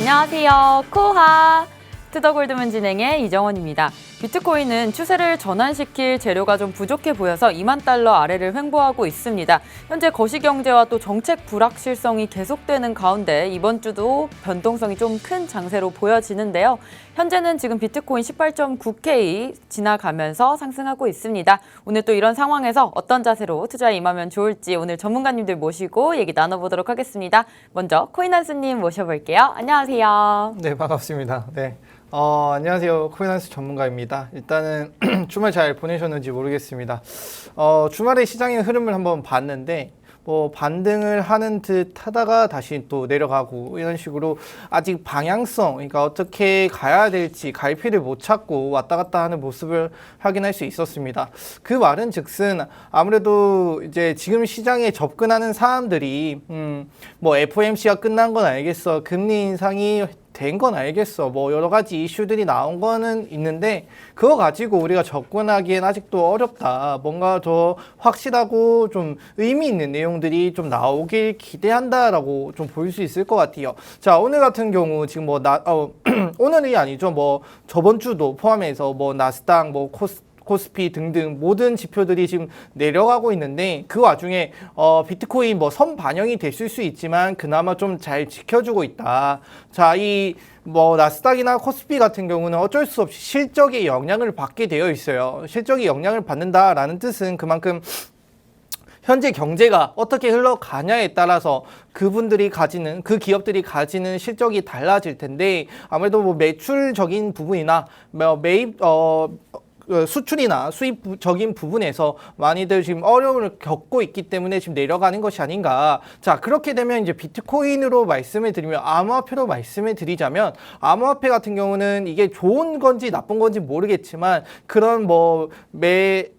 안녕하세요. 코하! 투더골드문 진행의 이정원입니다. 비트코인은 추세를 전환시킬 재료가 좀 부족해 보여서 2만 달러 아래를 횡보하고 있습니다. 현재 거시경제와 또 정책 불확실성이 계속되는 가운데 이번 주도 변동성이 좀 큰 장세로 보여지는데요. 현재는 지금 비트코인 18.9K 지나가면서 상승하고 있습니다. 오늘 또 이런 상황에서 어떤 자세로 투자에 임하면 좋을지 오늘 전문가님들 모시고 얘기 나눠보도록 하겠습니다. 먼저 코인한스님 모셔볼게요. 안녕하세요. 네, 반갑습니다. 네. 안녕하세요. 코인한스 전문가입니다. 일단은 주말 잘 보내셨는지 모르겠습니다. 주말에 시장의 흐름을 한번 봤는데 반등을 하는 듯 하다가 다시 또 내려가고 이런 식으로 아직 방향성, 그러니까 어떻게 가야 될지 갈피를 못 찾고 왔다 갔다 하는 모습을 확인할 수 있었습니다. 그 말은 즉슨 아무래도 이제 지금 시장에 접근하는 사람들이 FOMC가 끝난 건 알겠어. 금리 인상이 된 건 알겠어. 여러 가지 이슈들이 나온 거는 있는데 그거 가지고 우리가 접근하기엔 아직도 어렵다. 뭔가 더 확실하고 좀 의미 있는 내용들이 좀 나오길 기대한다라고 좀 볼 수 있을 것 같아요. 자, 오늘 같은 경우 지금 오늘이 아니죠. 저번 주도 포함해서 나스닥, 코스피 등등 모든 지표들이 지금 내려가고 있는데 그 와중에 비트코인 선 반영이 됐을 수 있지만 그나마 좀 잘 지켜주고 있다. 자, 이 나스닥이나 코스피 같은 경우는 어쩔 수 없이 실적의 영향을 받게 되어 있어요. 실적의 영향을 받는다라는 뜻은 그만큼 현재 경제가 어떻게 흘러가냐에 따라서 그 기업들이 가지는 실적이 달라질 텐데 아무래도 매출적인 부분이나 매입 수출이나 수입적인 부분에서 많이들 지금 어려움을 겪고 있기 때문에 지금 내려가는 것이 아닌가. 자, 그렇게 되면 이제 비트코인으로 말씀을 드리면 암호화폐로 말씀을 드리자면 암호화폐 같은 경우는 이게 좋은 건지 나쁜 건지 모르겠지만 그런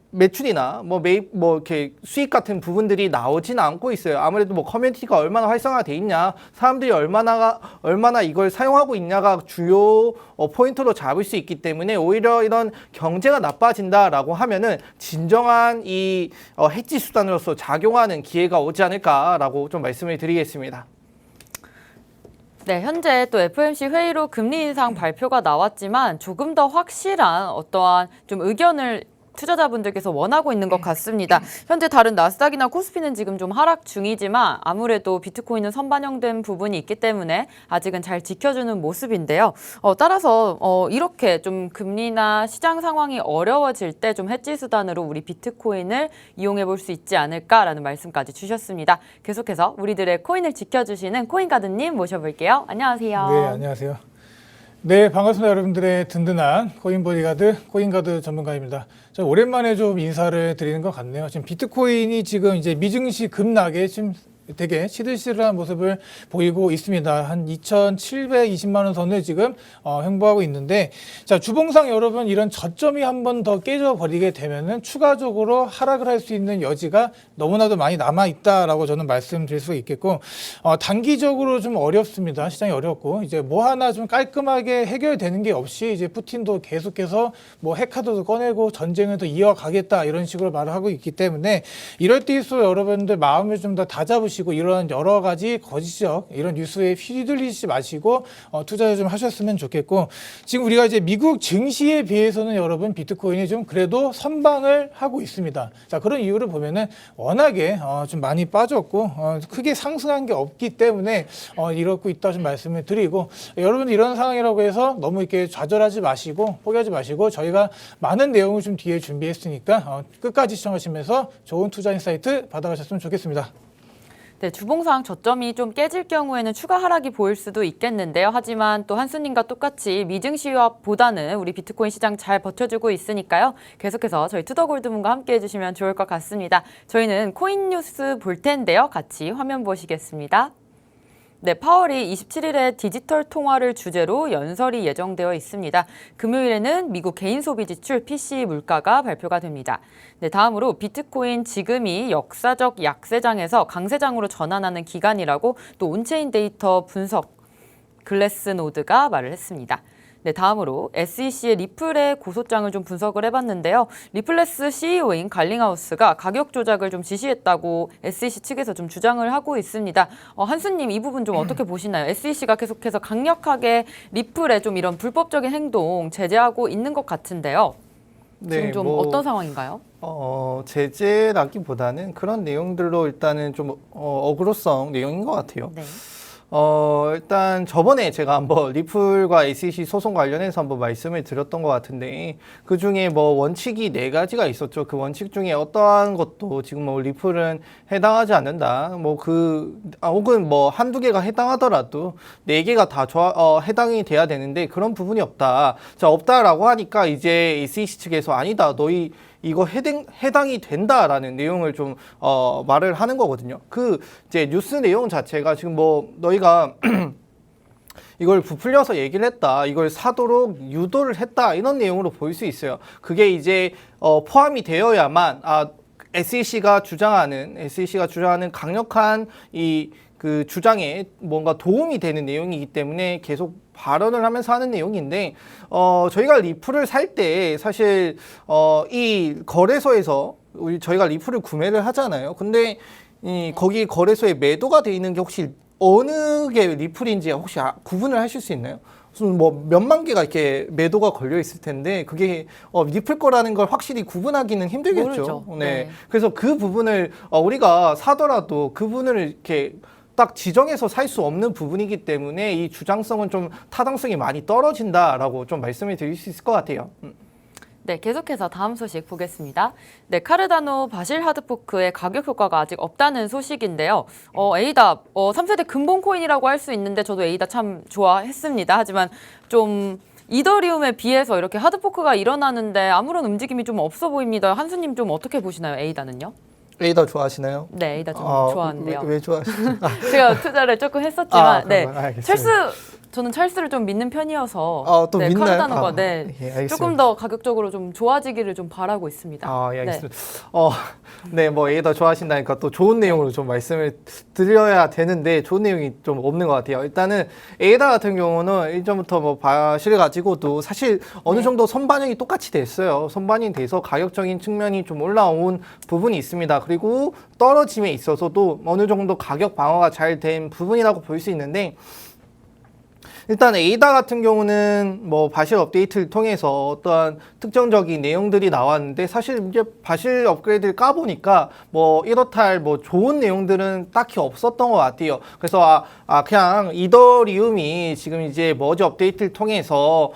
매출이나 매입 이렇게 수익 같은 부분들이 나오진 않고 있어요. 아무래도 커뮤니티가 얼마나 활성화돼 있냐, 사람들이 얼마나 이걸 사용하고 있냐가 주요 포인트로 잡을 수 있기 때문에 오히려 이런 경제가 나빠진다라고 하면은 진정한 이 해지 수단으로서 작용하는 기회가 오지 않을까라고 좀 말씀을 드리겠습니다. 네, 현재 또 FOMC 회의로 금리 인상 발표가 나왔지만 조금 더 확실한 어떠한 좀 의견을 투자자분들께서 원하고 있는 것 같습니다. 현재 다른 나스닥이나 코스피는 지금 좀 하락 중이지만 아무래도 비트코인은 선반영된 부분이 있기 때문에 아직은 잘 지켜주는 모습인데요. 따라서 이렇게 좀 금리나 시장 상황이 어려워질 때 좀 해지 수단으로 우리 비트코인을 이용해 볼 수 있지 않을까라는 말씀까지 주셨습니다. 계속해서 우리들의 코인을 지켜주시는 코인가드님 모셔볼게요. 안녕하세요. 네, 안녕하세요. 네, 반갑습니다. 여러분들의 든든한 코인가드 전문가입니다. 저 오랜만에 좀 인사를 드리는 것 같네요. 지금 비트코인이 지금 이제 미증시 급락에 지금 되게 시들시들한 모습을 보이고 있습니다. 한 2,720만 원 선을 지금 횡보하고 있는데, 자, 주봉상 여러분 이런 저점이 한 번 더 깨져버리게 되면은 추가적으로 하락을 할 수 있는 여지가 너무나도 많이 남아 있다라고 저는 말씀드릴 수 있겠고, 단기적으로 좀 어렵습니다. 시장이 어렵고 이제 하나 좀 깔끔하게 해결되는 게 없이 이제 푸틴도 계속해서 핵카드도 꺼내고 전쟁을 더 이어가겠다 이런 식으로 말을 하고 있기 때문에 이럴 때일수록 여러분들 마음을 좀 더 다잡으시고 이런 여러 가지 거짓적 이런 뉴스에 휘둘리지 마시고 투자를 좀 하셨으면 좋겠고, 지금 우리가 이제 미국 증시에 비해서는 여러분 비트코인이 좀 그래도 선방을 하고 있습니다. 자, 그런 이유를 보면은 워낙에 좀 많이 빠졌고 크게 상승한 게 없기 때문에 이렇고 있다 좀 말씀을 드리고, 여러분 이런 상황이라고 해서 너무 이렇게 좌절하지 마시고 포기하지 마시고 저희가 많은 내용을 좀 뒤에 준비했으니까 끝까지 시청하시면서 좋은 투자 인사이트 받아가셨으면 좋겠습니다. 네, 주봉상 저점이 좀 깨질 경우에는 추가 하락이 보일 수도 있겠는데요. 하지만 또 한수님과 똑같이 미증시보다는 우리 비트코인 시장 잘 버텨주고 있으니까요. 계속해서 저희 투더골드문과 함께 해주시면 좋을 것 같습니다. 저희는 코인 뉴스 볼 텐데요. 같이 화면 보시겠습니다. 네, 파월이 27일에 디지털 통화를 주제로 연설이 예정되어 있습니다. 금요일에는 미국 개인 소비 지출 PCE 물가가 발표가 됩니다. 네, 다음으로 비트코인 지금이 역사적 약세장에서 강세장으로 전환하는 기간이라고 또 온체인 데이터 분석 글래스노드가 말을 했습니다. 네, 다음으로 SEC의 리플의 고소장을 좀 분석을 해봤는데요. 리플레스 CEO인 갈링하우스가 가격 조작을 좀 지시했다고 SEC 측에서 좀 주장을 하고 있습니다. 한수님 이 부분 좀 어떻게 보시나요? SEC가 계속해서 강력하게 리플의 좀 이런 불법적인 행동 제재하고 있는 것 같은데요. 지금 좀 어떤 상황인가요? 제재라기보다는 그런 내용들로 일단은 좀 어그로성 내용인 것 같아요. 네. 일단 저번에 제가 한번 리플과 SEC 소송 관련해서 한번 말씀을 드렸던 것 같은데 그 중에 뭐 원칙이 4가지가 있었죠. 그 원칙 중에 어떠한 것도 지금 뭐 리플은 해당하지 않는다. 혹은 뭐 한두 개가 해당하더라도 4개가 다 해당이 돼야 되는데 그런 부분이 없다. 자, 없다라고 하니까 이제 SEC 측에서 아니다. 너희 이거 해당이 된다라는 내용을 좀 말을 하는 거거든요. 그 이제 뉴스 내용 자체가 지금 뭐 너희가 이걸 부풀려서 얘기를 했다, 이걸 사도록 유도를 했다 이런 내용으로 보일 수 있어요. 그게 이제 포함이 되어야만 SEC가 주장하는 강력한 그 주장에 뭔가 도움이 되는 내용이기 때문에 계속 발언을 하면서 하는 내용인데 저희가 리플을 살 때 사실 이 거래소에서 저희가 리플을 구매를 하잖아요. 근데 거기 거래소에 매도가 돼 있는 게 혹시 어느 게 리플인지 혹시 구분을 하실 수 있나요? 뭐 몇만 개가 이렇게 매도가 걸려 있을 텐데 그게 리플 거라는 걸 확실히 구분하기는 힘들겠죠. 모르죠. 네. 그래서 그 부분을 우리가 사더라도 그 부분을 이렇게 딱 지정해서 살 수 없는 부분이기 때문에 이 주장성은 좀 타당성이 많이 떨어진다라고 좀 말씀을 드릴 수 있을 것 같아요. 네, 계속해서 다음 소식 보겠습니다. 네, 카르다노 바실 하드포크의 가격 효과가 아직 없다는 소식인데요. 에이다 3세대 근본 코인이라고 할 수 있는데 저도 에이다 참 좋아했습니다. 하지만 좀 이더리움에 비해서 이렇게 하드포크가 일어나는데 아무런 움직임이 좀 없어 보입니다. 한수님 좀 어떻게 보시나요, 에이다는요? 에이다 좋아하시나요? 네, 에이다 좀 좋아하는데요. 왜 좋아하시죠? 제가 투자를 조금 했었지만, 네, 알겠습니다. 저는 찰스를 좀 믿는 편이어서 또 네, 믿나요? 카르다노가 예, 조금 더 가격적으로 좀 좋아지기를 좀 바라고 있습니다. 예, 알겠습니다. 네, 뭐 에이다 좋아하신다니까 또 좋은 내용으로 좀 말씀을 드려야 되는데 좋은 내용이 좀 없는 것 같아요. 일단은 에이다 같은 경우는 일전부터 뭐 바실을 가지고도 사실 어느 정도 선반영이 똑같이 됐어요. 선반영이 돼서 가격적인 측면이 좀 올라온 부분이 있습니다. 그리고 떨어짐에 있어서도 어느 정도 가격 방어가 잘 된 부분이라고 볼 수 있는데 일단 에이다 같은 경우는 뭐 바실 업데이트를 통해서 어떠한 특정적인 내용들이 나왔는데 사실 이제 바실 업그레이드를 까보니까 뭐 이렇다 할 뭐 좋은 내용들은 딱히 없었던 것 같아요. 그래서 그냥 이더리움이 지금 이제 머지 업데이트를 통해서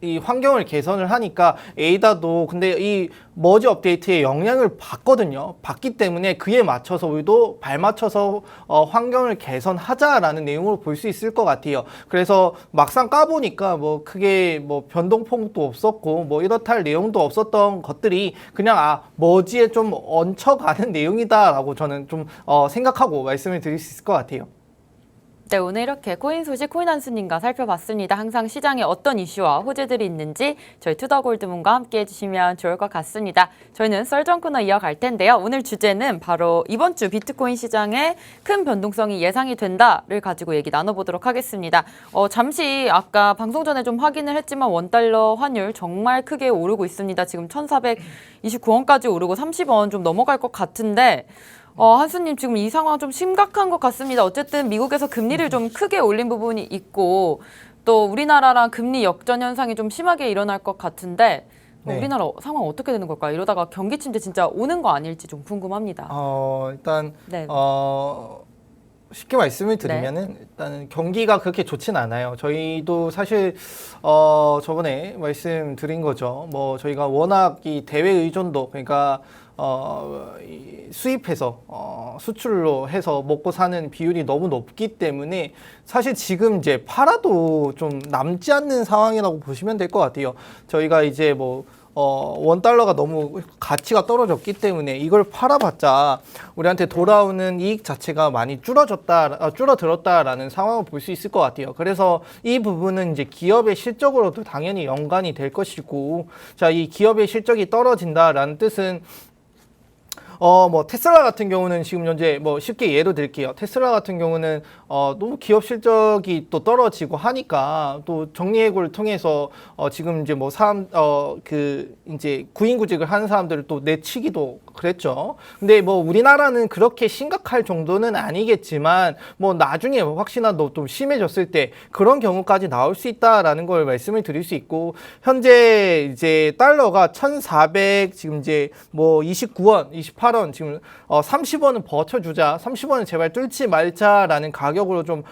이 환경을 개선을 하니까 에이다도 근데 이 머지 업데이트의 영향을 받거든요. 받기 때문에 그에 맞춰서 우리도 발맞춰서 환경을 개선하자라는 내용으로 볼 수 있을 것 같아요. 그래서 막상 까보니까 뭐 크게 뭐 변동폭도 없었고 뭐 이렇다 할 내용도 없었던 것들이 그냥 머지에 좀 얹혀가는 내용이다라고 저는 좀 생각하고 말씀을 드릴 수 있을 것 같아요. 네, 오늘 이렇게 코인 소식 코인 한수님과 살펴봤습니다. 항상 시장에 어떤 이슈와 호재들이 있는지 저희 투더골드문과 함께 해주시면 좋을 것 같습니다. 저희는 썰전 코너 이어갈 텐데요. 오늘 주제는 바로 이번 주 비트코인 시장에 큰 변동성이 예상이 된다를 가지고 얘기 나눠보도록 하겠습니다. 잠시 아까 방송 전에 좀 확인을 했지만 원달러 환율 정말 크게 오르고 있습니다. 지금 1,429원까지 오르고 30원 좀 넘어갈 것 같은데 한수님 지금 이 상황 좀 심각한 것 같습니다. 어쨌든 미국에서 금리를 좀 크게 올린 부분이 있고 또 우리나라랑 금리 역전 현상이 좀 심하게 일어날 것 같은데 네. 우리나라 상황 어떻게 되는 걸까요? 이러다가 경기 침체 진짜 오는 거 아닐지 좀 궁금합니다. 일단 네. 쉽게 말씀을 드리면은 일단은 경기가 그렇게 좋진 않아요. 저희도 사실 저번에 말씀드린 거죠. 뭐 저희가 워낙 이 대외 의존도 그러니까 수입해서 수출로 해서 먹고 사는 비율이 너무 높기 때문에 사실 지금 이제 팔아도 좀 남지 않는 상황이라고 보시면 될 것 같아요. 저희가 이제 뭐 원달러가 너무 가치가 떨어졌기 때문에 이걸 팔아봤자 우리한테 돌아오는 이익 자체가 많이 줄어들었다라는 상황을 볼 수 있을 것 같아요. 그래서 이 부분은 이제 기업의 실적으로도 당연히 연관이 될 것이고, 자, 이 기업의 실적이 떨어진다라는 뜻은 뭐 테슬라 같은 경우는 지금 현재 뭐 쉽게 예로 들게요. 테슬라 같은 경우는 너무 기업 실적이 또 떨어지고 하니까 또 정리해고를 통해서 지금 이제 뭐 이제 구인구직을 하는 사람들을 또 내치기도 그랬죠. 근데 뭐 우리나라는 그렇게 심각할 정도는 아니겠지만 뭐 나중에 혹시나 좀 심해졌을 때 그런 경우까지 나올 수 있다라는 걸 말씀을 드릴 수 있고, 현재 이제 달러가 1,400 지금 이제 뭐 29원, 28원 지금 30원은 버텨주자, 30원은 제발 뚫지 말자라는 가격으로 좀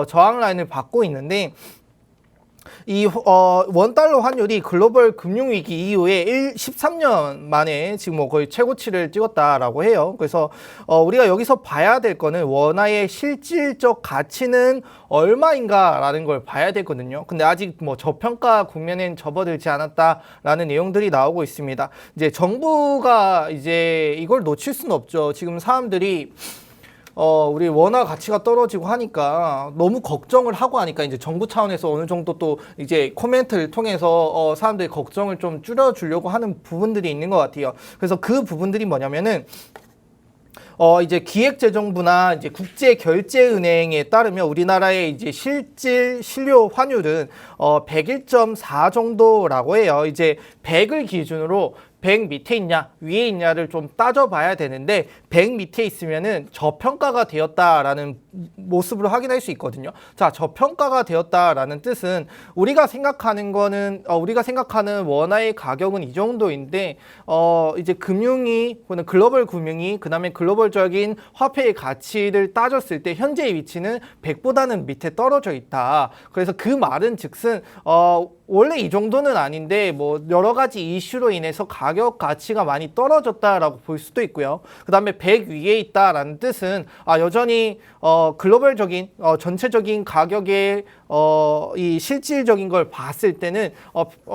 저항 라인을 받고 있는데, 이 원달러 환율이 글로벌 금융위기 이후에 13년 만에 지금 뭐 거의 최고치를 찍었다라고 해요. 그래서 우리가 여기서 봐야 될 거는 원화의 실질적 가치는 얼마인가라는 걸 봐야 되거든요. 근데 아직 뭐 저평가 국면엔 접어들지 않았다라는 내용들이 나오고 있습니다. 이제 정부가 이제 이걸 놓칠 수는 없죠. 지금 사람들이 우리 원화 가치가 떨어지고 하니까 너무 걱정을 하고 하니까 이제 정부 차원에서 어느 정도 또 이제 코멘트를 통해서 사람들의 걱정을 좀 줄여주려고 하는 부분들이 있는 것 같아요. 그래서 그 부분들이 뭐냐면은 이제 기획재정부나 이제 국제결제은행에 따르면 우리나라의 이제 실질 신료 환율은 101.4 정도라고 해요. 이제 100을 기준으로 100 밑에 있냐 위에 있냐를 좀 따져봐야 되는데, 100 밑에 있으면은 저평가가 되었다라는 모습으로 확인할 수 있거든요. 자, 저평가가 되었다라는 뜻은 우리가 생각하는 거는 우리가 생각하는 원화의 가격은 이 정도인데 이제 금융이 혹은 글로벌 금융이 그다음에 글로벌적인 화폐의 가치를 따졌을 때 현재의 위치는 100보다는 밑에 떨어져 있다. 그래서 그 말은 즉슨 원래 이 정도는 아닌데 뭐 여러 가지 이슈로 인해서 가격 가치가 많이 떨어졌다라고 볼 수도 있고요. 그다음에 100 위에 있다라는 뜻은 여전히 글로벌적인 전체적인 가격의 이 실질적인 걸 봤을 때는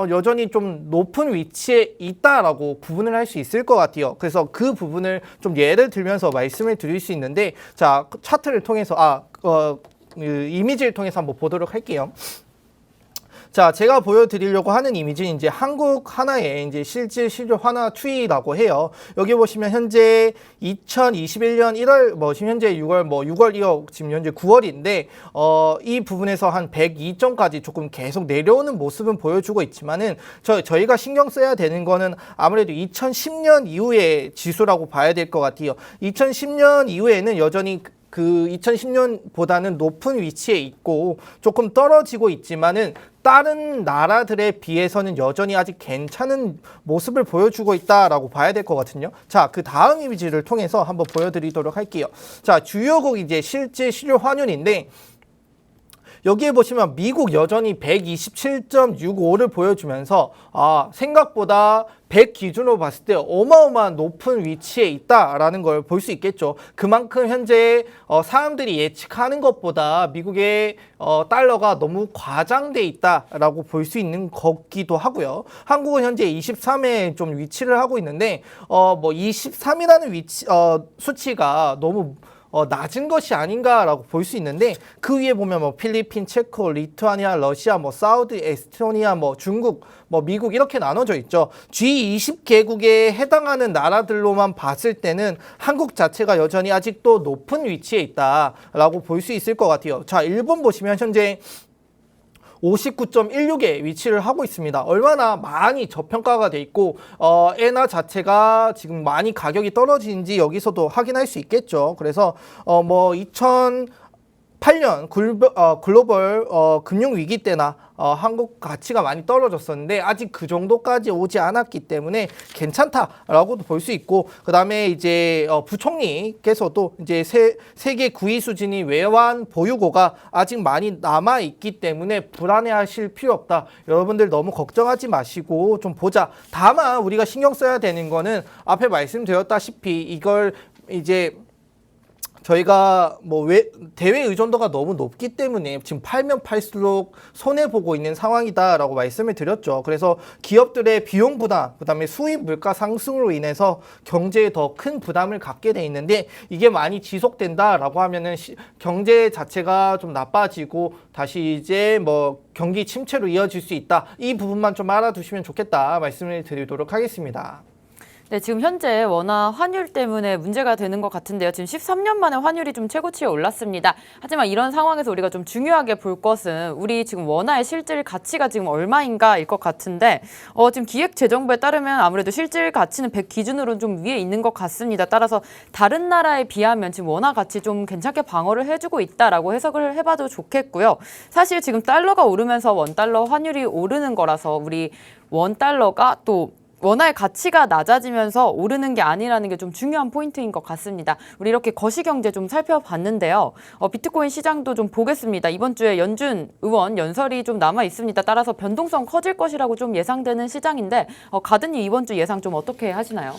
여전히 좀 높은 위치에 있다라고 구분을 할 수 있을 것 같아요. 그래서 그 부분을 좀 예를 들면서 말씀을 드릴 수 있는데, 자, 차트를 통해서 이미지를 통해서 한번 보도록 할게요. 자, 제가 보여드리려고 하는 이미지는 이제 한국 하나의 이제 실질 실료 환화 추이라고 해요. 여기 보시면 현재 2021년 1월, 지금 현재 6월, 6월, 지금 현재 9월인데, 이 부분에서 한 102점까지 조금 계속 내려오는 모습은 보여주고 있지만은, 저희가 신경 써야 되는 거는 아무래도 2010년 이후의 지수라고 봐야 될 것 같아요. 2010년 이후에는 여전히 그 2010년보다는 높은 위치에 있고 조금 떨어지고 있지만은 다른 나라들에 비해서는 여전히 아직 괜찮은 모습을 보여주고 있다라고 봐야 될 거거든요. 자, 그 다음 이미지를 통해서 한번 보여드리도록 할게요. 자, 주요국 이제 실제 실료 환율인데, 여기에 보시면 미국 여전히 127.65를 보여주면서 생각보다 100 기준으로 봤을 때 어마어마한 높은 위치에 있다라는 걸 볼 수 있겠죠. 그만큼 현재 사람들이 예측하는 것보다 미국의 달러가 너무 과장돼 있다라고 볼 수 있는 거기도 하고요. 한국은 현재 23에 좀 위치를 하고 있는데 23이라는 위치 수치가 너무 낮은 것이 아닌가라고 볼 수 있는데, 그 위에 보면 필리핀, 체코, 리투아니아, 러시아, 사우디, 에스토니아, 중국, 미국 이렇게 나눠져 있죠. G20개국에 해당하는 나라들로만 봤을 때는 한국 자체가 여전히 아직도 높은 위치에 있다라고 볼 수 있을 것 같아요. 자, 일본 보시면 현재 59.16에 위치를 하고 있습니다. 얼마나 많이 저평가가 돼 있고 엔화 자체가 지금 많이 가격이 떨어지는지 여기서도 확인할 수 있겠죠. 그래서 2008년 글로벌 금융위기 때나 한국 가치가 많이 떨어졌었는데 아직 그 정도까지 오지 않았기 때문에 괜찮다라고도 볼 수 있고, 그 다음에 이제 부총리께서도 이제 세계 9위 수준이 외환 보유고가 아직 많이 남아 있기 때문에 불안해하실 필요 없다. 여러분들 너무 걱정하지 마시고 좀 보자. 다만 우리가 신경 써야 되는 거는 앞에 말씀드렸다시피 이걸 이제 저희가 대외 의존도가 너무 높기 때문에 지금 팔면 팔수록 손해보고 있는 상황이다라고 말씀을 드렸죠. 그래서 기업들의 비용 부담, 그다음에 수입 물가 상승으로 인해서 경제에 더 큰 부담을 갖게 돼 있는데, 이게 많이 지속된다라고 하면은 경제 자체가 좀 나빠지고 다시 이제 경기 침체로 이어질 수 있다. 이 부분만 좀 알아두시면 좋겠다 말씀을 드리도록 하겠습니다. 네, 지금 현재 원화 환율 때문에 문제가 되는 것 같은데요. 지금 13년 만에 환율이 좀 최고치에 올랐습니다. 하지만 이런 상황에서 우리가 좀 중요하게 볼 것은 우리 지금 원화의 실질 가치가 지금 얼마인가일 것 같은데 지금 기획재정부에 따르면 아무래도 실질 가치는 100 기준으로는 좀 위에 있는 것 같습니다. 따라서 다른 나라에 비하면 지금 원화 가치 좀 괜찮게 방어를 해주고 있다라고 해석을 해봐도 좋겠고요. 사실 지금 달러가 오르면서 원달러 환율이 오르는 거라서 우리 원달러가 또 원화의 가치가 낮아지면서 오르는 게 아니라는 게 좀 중요한 포인트인 것 같습니다. 우리 이렇게 거시경제 좀 살펴봤는데요. 비트코인 시장도 좀 보겠습니다. 이번 주에 연준 의원 연설이 좀 남아 있습니다. 따라서 변동성 커질 것이라고 좀 예상되는 시장인데 가든이 이번 주 예상 좀 어떻게 하시나요?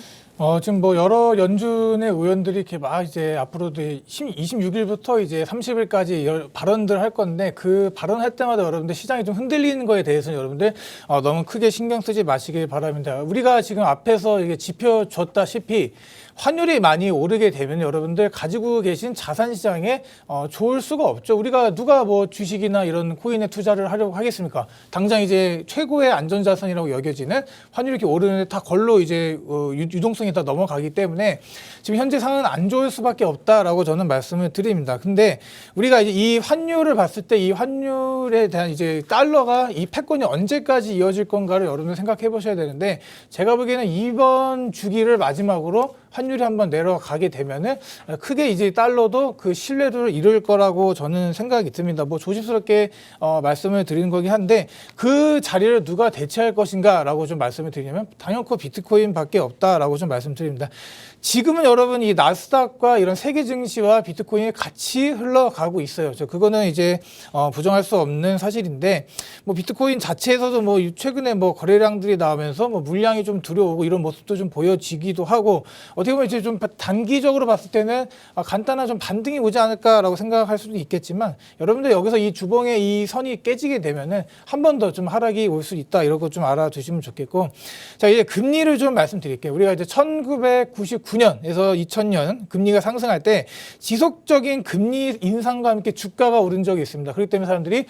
지금 뭐 여러 연준의 의원들이 이렇게 막 이제 앞으로도 26일부터 이제 30일까지 발언들 할 건데 그 발언할 때마다 여러분들 시장이 좀 흔들리는 거에 대해서는 여러분들 너무 크게 신경 쓰지 마시길 바랍니다. 우리가 지금 앞에서 이게 짚어줬다시피 환율이 많이 오르게 되면 여러분들 가지고 계신 자산 시장에 좋을 수가 없죠. 우리가 누가 뭐 주식이나 이런 코인에 투자를 하려고 하겠습니까? 당장 이제 최고의 안전자산이라고 여겨지는 환율이 이렇게 오르는데 다 걸로 이제 유동성이 다 넘어가기 때문에 지금 현재 상황은 안 좋을 수밖에 없다라고 저는 말씀을 드립니다. 근데 우리가 이제 이 환율을 봤을 때 이 환율에 대한 이제 달러가 이 패권이 언제까지 이어질 건가를 여러분들 생각해 보셔야 되는데 제가 보기에는 이번 주기를 마지막으로 환율이 한번 내려가게 되면은 크게 이제 달러도 그 신뢰도를 잃을 거라고 저는 생각이 듭니다. 뭐 조심스럽게 말씀을 드리는 거긴 한데 그 자리를 누가 대체할 것인가라고 좀 말씀을 드리냐면 당연코 비트코인밖에 없다라고 좀 말씀드립니다. 지금은 여러분 이 나스닥과 이런 세계 증시와 비트코인이 같이 흘러가고 있어요. 그거는 이제 부정할 수 없는 사실인데 뭐 비트코인 자체에서도 뭐 최근에 뭐 거래량들이 나오면서 뭐 물량이 좀 들어오고 이런 모습도 좀 보여지기도 하고 어떻게 보면 이제 좀 단기적으로 봤을 때는 간단한 좀 반등이 오지 않을까라고 생각할 수도 있겠지만 여러분들 여기서 이 주봉의 이 선이 깨지게 되면은 한 번 더 좀 하락이 올 수 있다 이런 거 좀 알아두시면 좋겠고 자 이제 금리를 좀 말씀드릴게요. 우리가 이제 1999년에서 2000년 금리가 상승할 때 지속적인 금리 인상과 함께 주가가 오른 적이 있습니다. 그렇기 때문에 사람들이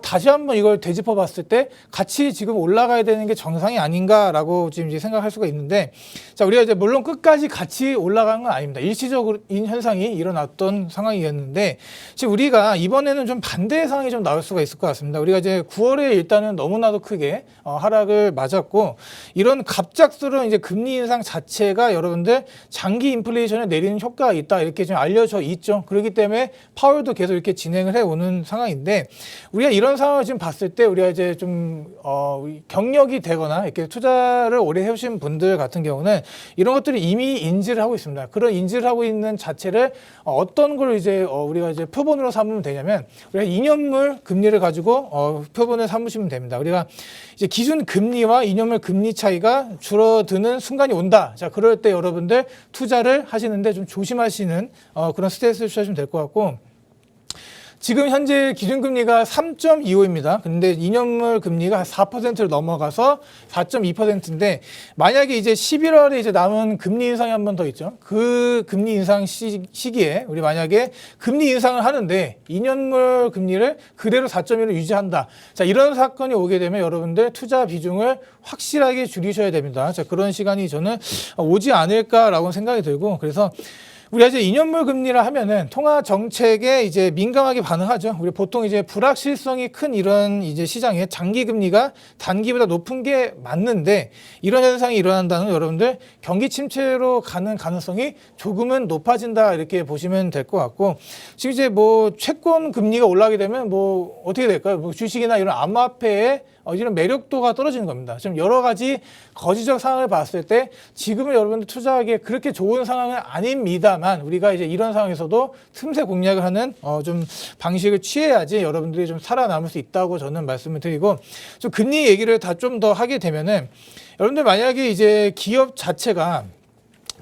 다시 한번 이걸 되짚어 봤을 때 같이 지금 올라가야 되는 게 정상이 아닌가라고 지금 이제 생각할 수가 있는데 자 우리가 이제 물론 끝까지 같이 올라간 건 아닙니다. 일시적인 현상이 일어났던 상황이었는데 지금 우리가 이번에는 좀 반대의 상황이 좀 나올 수가 있을 것 같습니다. 우리가 이제 9월에 일단은 너무나도 크게 하락을 맞았고 이런 갑작스러운 이제 금리 인상 자체가 여러분들 장기 인플레이션을 내리는 효과가 있다 이렇게 좀 알려져 있죠. 그렇기 때문에 파월도 계속 이렇게 진행을 해오는 상황인데 우리가 이런 상황을 지금 봤을 때 우리가 이제 좀 경력이 되거나 이렇게 투자를 오래 해오신 분들 같은 경우는 이런 것들을 이미 인지를 하고 있습니다. 그런 인지를 하고 있는 자체를 어떤 걸 이제 우리가 이제 표본으로 삼으면 되냐면 우리가 2년물 금리를 가지고 표본을 삼으시면 됩니다. 우리가 이제 기준 금리와 2년물 금리 차이가 줄어드는 순간이 온다. 자, 그럴 때 여러분들 투자를 하시는데 좀 조심하시는 그런 스트레스를 취하시면 될 것 같고 지금 현재 기준금리가 3.25입니다. 근데 2년물 금리가 4%를 넘어가서 4.2%인데 만약에 이제 11월에 이제 남은 금리 인상이 한 번 더 있죠. 그 금리 인상 시기에 우리 만약에 금리 인상을 하는데 2년물 금리를 그대로 4.1을 유지한다. 자, 이런 사건이 오게 되면 여러분들 투자 비중을 확실하게 줄이셔야 됩니다. 자, 그런 시간이 저는 오지 않을까라고 생각이 들고 그래서 우리가 이제 2년물 금리라 하면은 통화 정책에 이제 민감하게 반응하죠. 우리 보통 이제 불확실성이 큰 이런 이제 시장에 장기 금리가 단기보다 높은 게 맞는데 이런 현상이 일어난다는 여러분들 경기 침체로 가는 가능성이 조금은 높아진다 이렇게 보시면 될 것 같고 지금 이제 뭐 채권 금리가 올라가게 되면 뭐 어떻게 될까요? 뭐 주식이나 이런 암호화폐에 이런 매력도가 떨어지는 겁니다. 좀 여러 가지 거시적 상황을 봤을 때 지금은 여러분들 투자하기에 그렇게 좋은 상황은 아닙니다만 우리가 이제 이런 상황에서도 틈새 공략을 하는 좀 방식을 취해야지 여러분들이 좀 살아남을 수 있다고 저는 말씀을 드리고 좀 금리 얘기를 다 좀 더 하게 되면은 여러분들 만약에 이제 기업 자체가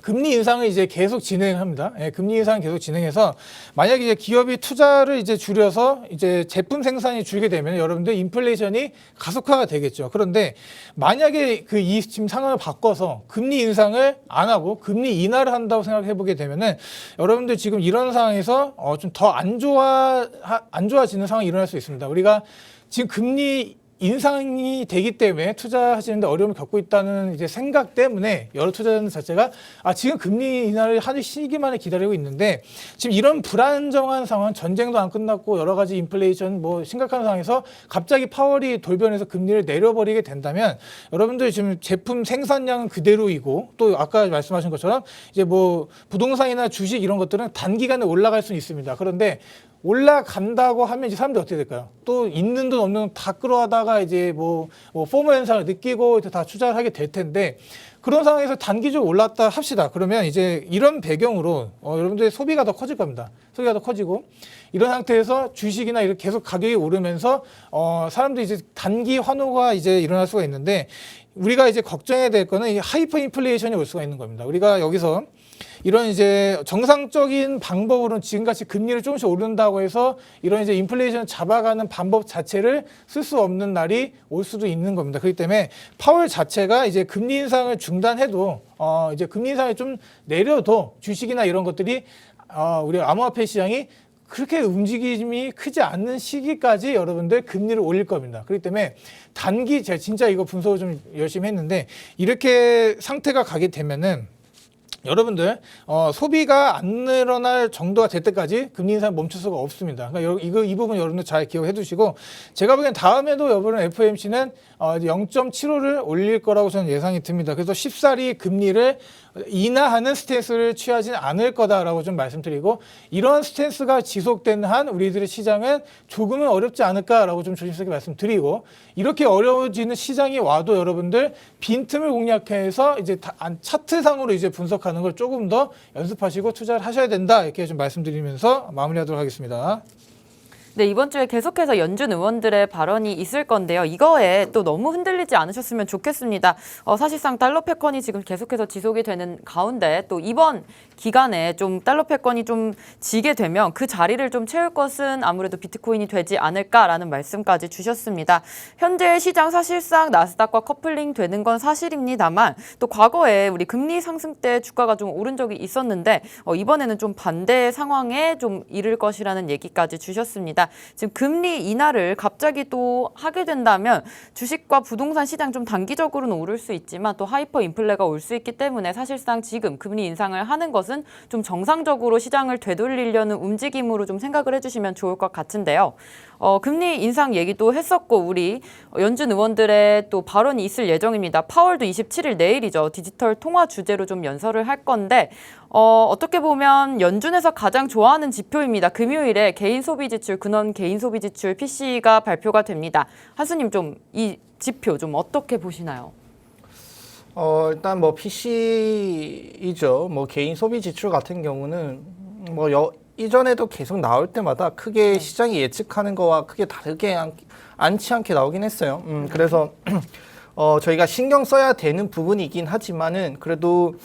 금리 인상을 이제 계속 진행합니다. 예, 금리 인상 계속 진행해서 만약에 이제 기업이 투자를 이제 줄여서 이제 제품 생산이 줄게 되면 여러분들 인플레이션이 가속화가 되겠죠. 그런데 만약에 그 이 지금 상황을 바꿔서 금리 인상을 안 하고 금리 인하를 한다고 생각해 보게 되면은 여러분들 지금 이런 상황에서 좀 더 안 좋아지는 상황이 일어날 수 있습니다. 우리가 지금 금리 인상이 되기 때문에 투자하시는데 어려움을 겪고 있다는 이제 생각 때문에 여러 투자자들 자체가 지금 금리 인하를 하는 시기만을 기다리고 있는데 지금 이런 불안정한 상황, 전쟁도 안 끝났고 여러 가지 인플레이션 뭐 심각한 상황에서 갑자기 파월이 돌변해서 금리를 내려버리게 된다면 여러분들 지금 제품 생산량은 그대로이고 또 아까 말씀하신 것처럼 이제 뭐 부동산이나 주식 이런 것들은 단기간에 올라갈 수는 있습니다. 그런데 올라간다고 하면 이제 사람들이 어떻게 될까요? 또 있는 돈 없는 돈 다 끌어하다가 이제 뭐 포모 현상을 느끼고 이제 다 투자를 하게 될 텐데 그런 상황에서 단기적으로 올랐다 합시다. 그러면 이제 이런 배경으로 여러분들의 소비가 더 커질 겁니다. 소비가 더 커지고 이런 상태에서 주식이나 이렇게 계속 가격이 오르면서 사람들이 이제 단기 환호가 이제 일어날 수가 있는데 우리가 이제 걱정해야 될 거는 이 하이퍼 인플레이션이 올 수가 있는 겁니다. 우리가 여기서 이런 이제 정상적인 방법으로는 지금같이 금리를 조금씩 오른다고 해서 이런 이제 인플레이션을 잡아가는 방법 자체를 쓸 수 없는 날이 올 수도 있는 겁니다. 그렇기 때문에 파월 자체가 이제 금리 인상을 중단해도 이제 금리 인상이 좀 내려도 주식이나 이런 것들이 우리 암호화폐 시장이 그렇게 움직임이 크지 않는 시기까지 여러분들 금리를 올릴 겁니다. 그렇기 때문에 단기 제가 진짜 이거 분석을 좀 열심히 했는데 이렇게 상태가 가게 되면은 여러분들 소비가 안 늘어날 정도가 될 때까지 금리 인상 멈출 수가 없습니다. 그러니까 이 부분 여러분들 잘 기억해 두시고 제가 보기엔 다음에도 여러분 FOMC는 0.75를 올릴 거라고 저는 예상이 듭니다. 그래서 쉽사리 금리를 인하하는 스탠스를 취하지는 않을 거다라고 좀 말씀드리고 이런 스탠스가 지속되는 한 우리들의 시장은 조금은 어렵지 않을까라고 좀 조심스럽게 말씀드리고 이렇게 어려워지는 시장이 와도 여러분들 빈틈을 공략해서 이제 차트상으로 이제 분석하는 걸 조금 더 연습하시고 투자를 하셔야 된다 이렇게 좀 말씀드리면서 마무리하도록 하겠습니다. 네, 이번 주에 계속해서 연준 의원들의 발언이 있을 건데요. 이거에 또 너무 흔들리지 않으셨으면 좋겠습니다. 사실상 달러 패권이 지금 계속해서 지속이 되는 가운데 또 이번 기간에 좀 달러 패권이 좀 지게 되면 그 자리를 좀 채울 것은 아무래도 비트코인이 되지 않을까라는 말씀까지 주셨습니다. 현재 시장 사실상 나스닥과 커플링 되는 건 사실입니다만 또 과거에 우리 금리 상승 때 주가가 좀 오른 적이 있었는데 이번에는 좀 반대 상황에 좀 이를 것이라는 얘기까지 주셨습니다. 지금 금리 인하를 갑자기 또 하게 된다면 주식과 부동산 시장 좀 단기적으로는 오를 수 있지만 또 하이퍼 인플레가 올 수 있기 때문에 사실상 지금 금리 인상을 하는 것은 좀 정상적으로 시장을 되돌리려는 움직임으로 좀 생각을 해주시면 좋을 것 같은데요. 금리 인상 얘기도 했었고 우리 연준 의원들의 또 발언이 있을 예정입니다. 파월도 27일 내일이죠. 디지털 통화 주제로 좀 연설을 할 건데 어떻게 보면 연준에서 가장 좋아하는 지표입니다. 금요일에 개인 소비 지출, 근원 개인 소비 지출 PC가 발표가 됩니다. 한수님 좀 이 지표 좀 어떻게 보시나요? 일단 뭐 PC이죠. 뭐 개인 소비 지출 같은 경우는 뭐 이전에도 계속 나올 때마다 크게 시장이 예측하는 거와 크게 다르게 않지 않게 나오긴 했어요. 그래서 저희가 신경 써야 되는 부분이긴 하지만은 그래도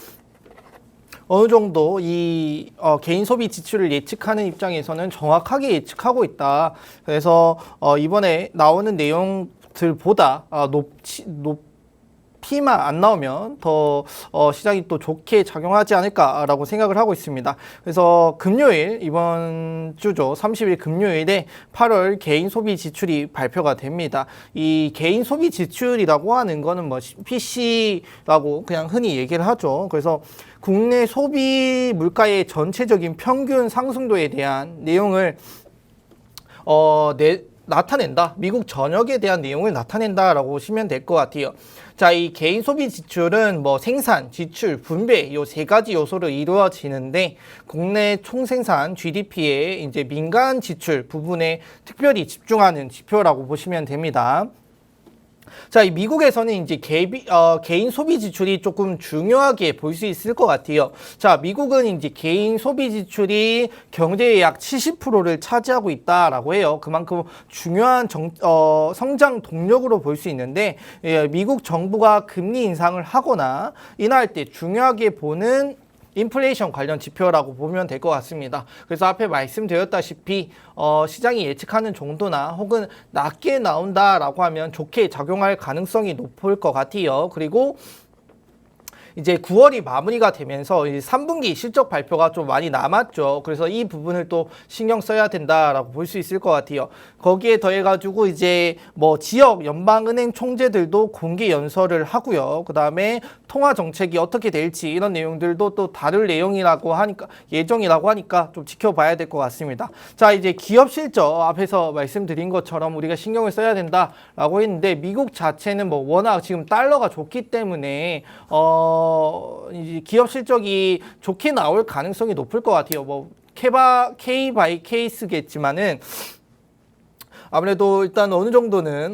어느 정도 이 개인 소비 지출을 예측하는 입장에서는 정확하게 예측하고 있다. 그래서 이번에 나오는 내용들보다 높이만 안 나오면 더 시장이 또 좋게 작용하지 않을까라고 생각을 하고 있습니다. 그래서 금요일 이번 주죠. 30일 금요일에 8월 개인 소비 지출이 발표가 됩니다. 이 개인 소비 지출이라고 하는 거는 뭐 PC라고 그냥 흔히 얘기를 하죠. 그래서 국내 소비 물가의 전체적인 평균 상승도에 대한 내용을 나타낸다. 미국 전역에 대한 내용을 나타낸다라고 보시면 될 것 같아요. 자, 이 개인 소비 지출은 뭐 생산, 지출, 분배 요 세 가지 요소로 이루어지는데 국내 총생산 GDP의 이제 민간 지출 부분에 특별히 집중하는 지표라고 보시면 됩니다. 자, 이 미국에서는 이제 개인 소비 지출이 조금 중요하게 볼 수 있을 것 같아요. 자, 미국은 이제 개인 소비 지출이 경제의 약 70%를 차지하고 있다라고 해요. 그만큼 중요한 성장 동력으로 볼 수 있는데, 미국 정부가 금리 인상을 하거나 인하할 때 중요하게 보는 인플레이션 관련 지표라고 보면 될 것 같습니다. 그래서 앞에 말씀드렸다시피 시장이 예측하는 정도나 혹은 낮게 나온다라고 하면 좋게 작용할 가능성이 높을 것 같아요. 그리고 이제 9월이 마무리가 되면서 이 3분기 실적 발표가 좀 많이 남았죠. 그래서 이 부분을 또 신경 써야 된다라고 볼 수 있을 것 같아요. 거기에 더해가지고 이제 뭐 지역 연방은행 총재들도 공개 연설을 하고요. 그다음에 통화 정책이 어떻게 될지 이런 내용들도 또 다룰 내용이라고 하니까 예정이라고 하니까 좀 지켜봐야 될 것 같습니다. 자, 이제 기업 실적 앞에서 말씀드린 것처럼 우리가 신경을 써야 된다라고 했는데 미국 자체는 뭐 워낙 지금 달러가 좋기 때문에 이제 기업 실적이 좋게 나올 가능성이 높을 것 같아요. 뭐 K 바이 케이스겠지만은 아무래도 일단 어느 정도는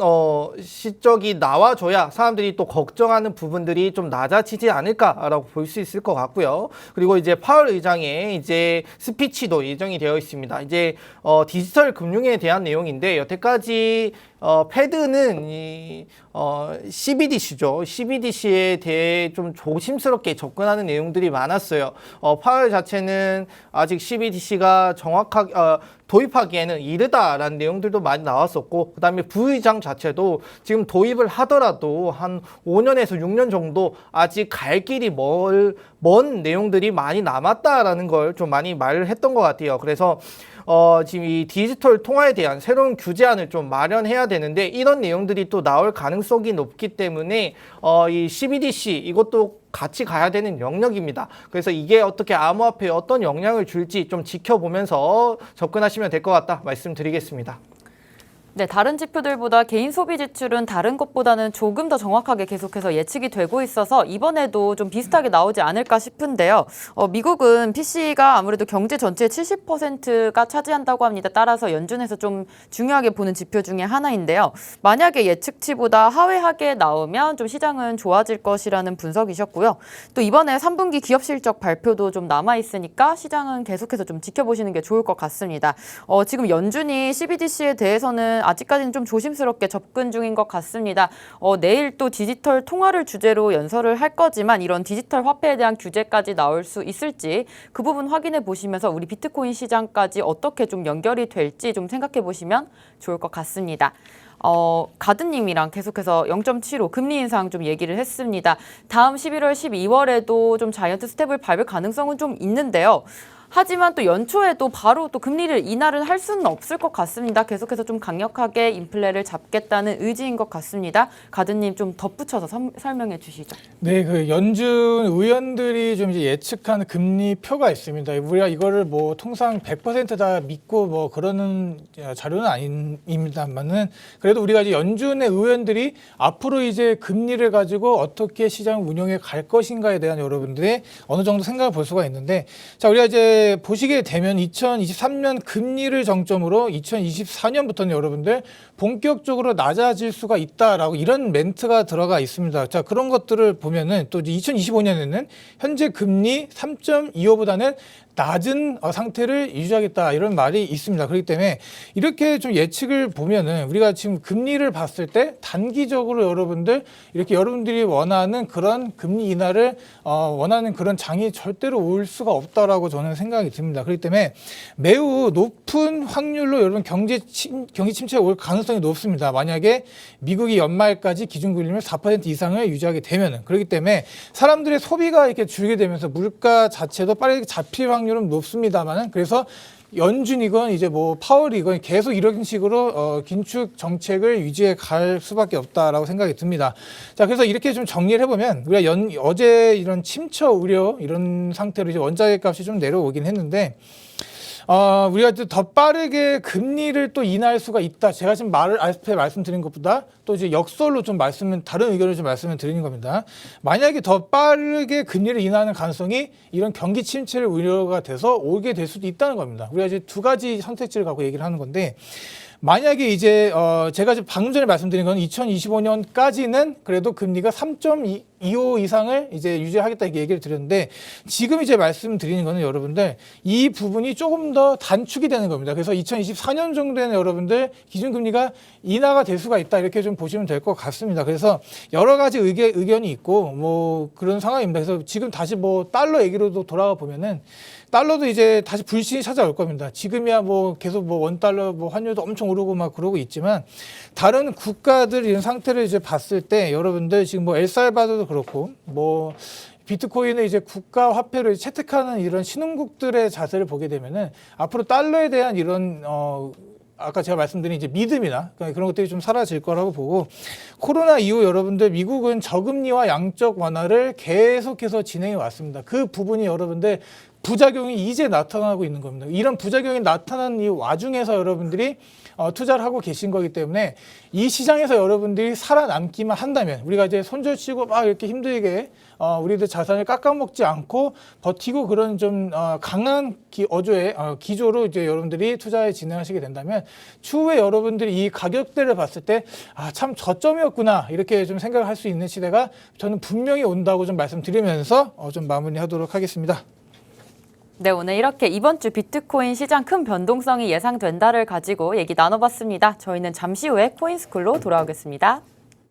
실적이 나와줘야 사람들이 또 걱정하는 부분들이 좀 낮아지지 않을까라고 볼 수 있을 것 같고요. 그리고 이제 파월 의장의 이제 스피치도 예정이 되어 있습니다. 이제 디지털 금융에 대한 내용인데 여태까지 패드는 CBDC죠. CBDC에 대해 좀 조심스럽게 접근하는 내용들이 많았어요. 파월 자체는 아직 CBDC가 정확하게 도입하기에는 이르다라는 내용들도 많이 나왔었고, 그 다음에 부의장 자체도 지금 도입을 하더라도 한 5년에서 6년 정도 아직 갈 길이 먼 내용들이 많이 남았다라는 걸 좀 많이 말을 했던 것 같아요. 그래서 지금 이 디지털 통화에 대한 새로운 규제안을 좀 마련해야 되는데 이런 내용들이 또 나올 가능성이 높기 때문에 이 CBDC 이것도 같이 가야 되는 영역입니다. 그래서 이게 어떻게 암호화폐에 어떤 영향을 줄지 좀 지켜보면서 접근하시면 될 것 같다 말씀드리겠습니다. 네, 다른 지표들보다 개인 소비 지출은 다른 것보다는 조금 더 정확하게 계속해서 예측이 되고 있어서 이번에도 좀 비슷하게 나오지 않을까 싶은데요. 미국은 PC가 아무래도 경제 전체의 70%가 차지한다고 합니다. 따라서 연준에서 좀 중요하게 보는 지표 중에 하나인데요. 만약에 예측치보다 하회하게 나오면 좀 시장은 좋아질 것이라는 분석이셨고요. 또 이번에 3분기 기업 실적 발표도 좀 남아있으니까 시장은 계속해서 좀 지켜보시는 게 좋을 것 같습니다. 지금 연준이 CBDC에 대해서는 아직까지는 좀 조심스럽게 접근 중인 것 같습니다. 내일 또 디지털 통화를 주제로 연설을 할 거지만 이런 디지털 화폐에 대한 규제까지 나올 수 있을지 그 부분 확인해 보시면서 우리 비트코인 시장까지 어떻게 좀 연결이 될지 좀 생각해 보시면 좋을 것 같습니다. 가드님이랑 계속해서 0.75 금리 인상 좀 얘기를 했습니다. 다음 11월, 12월에도 좀 자이언트 스텝을 밟을 가능성은 좀 있는데요. 하지만 또 연초에도 바로 또 금리를 인하를 할 수는 없을 것 같습니다. 계속해서 좀 강력하게 인플레를 잡겠다는 의지인 것 같습니다. 가드님 좀 덧붙여서 설명해 주시죠. 네, 그 연준 의원들이 좀 이제 예측한 금리 표가 있습니다. 우리가 이거를 뭐 통상 100%다 믿고 뭐 그러는 자료는 아닙니다만은 그래도 우리가 이제 연준의 의원들이 앞으로 이제 금리를 가지고 어떻게 시장 운영해 갈 것인가에 대한 여러분들의 어느 정도 생각을 볼 수가 있는데, 자, 우리가 이제 보시게 되면 2023년 금리를 정점으로 2024년부터는 여러분들 본격적으로 낮아질 수가 있다라고 이런 멘트가 들어가 있습니다. 자, 그런 것들을 보면은 또 2025년에는 현재 금리 3.25보다는 낮은 상태를 유지하겠다 이런 말이 있습니다. 그렇기 때문에 이렇게 좀 예측을 보면은 우리가 지금 금리를 봤을 때 단기적으로 여러분들 이렇게 여러분들이 원하는 그런 금리 인하를 원하는 그런 장이 절대로 올 수가 없다라고 저는 생각이 듭니다. 그렇기 때문에 매우 높은 확률로 여러분 경기 침체가 올 가능성이 높습니다. 만약에 미국이 연말까지 기준금리를 4% 이상을 유지하게 되면은. 그렇기 때문에 사람들의 소비가 이렇게 줄게 되면서 물가 자체도 빠르게 잡힐 확률은 높습니다만은, 그래서 연준이건 이제 뭐 파월이건 계속 이런 식으로 긴축 정책을 유지해 갈 수밖에 없다라고 생각이 듭니다. 자, 그래서 이렇게 좀 정리를 해보면 우리가 어제 이런 침체 우려 이런 상태로 이제 원자재 값이 좀 내려오긴 했는데, 우리가 더 빠르게 금리를 또 인하할 수가 있다. 제가 지금 앞에 말씀드린 것보다 또 이제 역설로 좀 다른 의견을 좀 말씀을 드리는 겁니다. 만약에 더 빠르게 금리를 인하하는 가능성이 이런 경기 침체를 우려가 돼서 오게 될 수도 있다는 겁니다. 우리가 이제 두 가지 선택지를 갖고 얘기를 하는 건데, 만약에 이제 제가 방금 전에 말씀드린 건 2025년까지는 그래도 금리가 3.25 이상을 이제 유지하겠다 이렇게 얘기를 드렸는데, 지금 이제 말씀드리는 거는 여러분들 이 부분이 조금 더 단축이 되는 겁니다. 그래서 2024년 정도에는 여러분들 기준금리가 인하가 될 수가 있다 이렇게 좀 보시면 될 것 같습니다. 그래서 여러 가지 의견이 있고 뭐 그런 상황입니다. 그래서 지금 다시 뭐 달러 얘기로도 돌아가 보면은 달러도 이제 다시 불신이 찾아올 겁니다. 지금이야 뭐 계속 뭐 원달러 뭐 환율도 엄청 오르고 막 그러고 있지만, 다른 국가들 이런 상태를 이제 봤을 때 여러분들 지금 뭐 엘살바도르도 그렇고 뭐 비트코인을 이제 국가 화폐로 채택하는 이런 신흥국들의 자세를 보게 되면은 앞으로 달러에 대한 이런 아까 제가 말씀드린 이제 믿음이나 그런 것들이 좀 사라질 거라고 보고, 코로나 이후 여러분들 미국은 저금리와 양적 완화를 계속해서 진행해 왔습니다. 그 부분이 여러분들 부작용이 이제 나타나고 있는 겁니다. 이런 부작용이 나타난 이 와중에서 여러분들이 투자를 하고 계신 거기 때문에 이 시장에서 여러분들이 살아남기만 한다면, 우리가 이제 손절치고 막 이렇게 힘들게 우리들 자산을 깎아먹지 않고 버티고 그런 좀 강한 기조로 이제 여러분들이 투자에 진행하시게 된다면, 추후에 여러분들이 이 가격대를 봤을 때 참 저점이었구나 이렇게 좀 생각을 할 수 있는 시대가 저는 분명히 온다고 좀 말씀드리면서 좀 마무리하도록 하겠습니다. 네, 오늘 이렇게 이번 주 비트코인 시장 큰 변동성이 예상된다를 가지고 얘기 나눠봤습니다. 저희는 잠시 후에 코인스쿨로 돌아오겠습니다.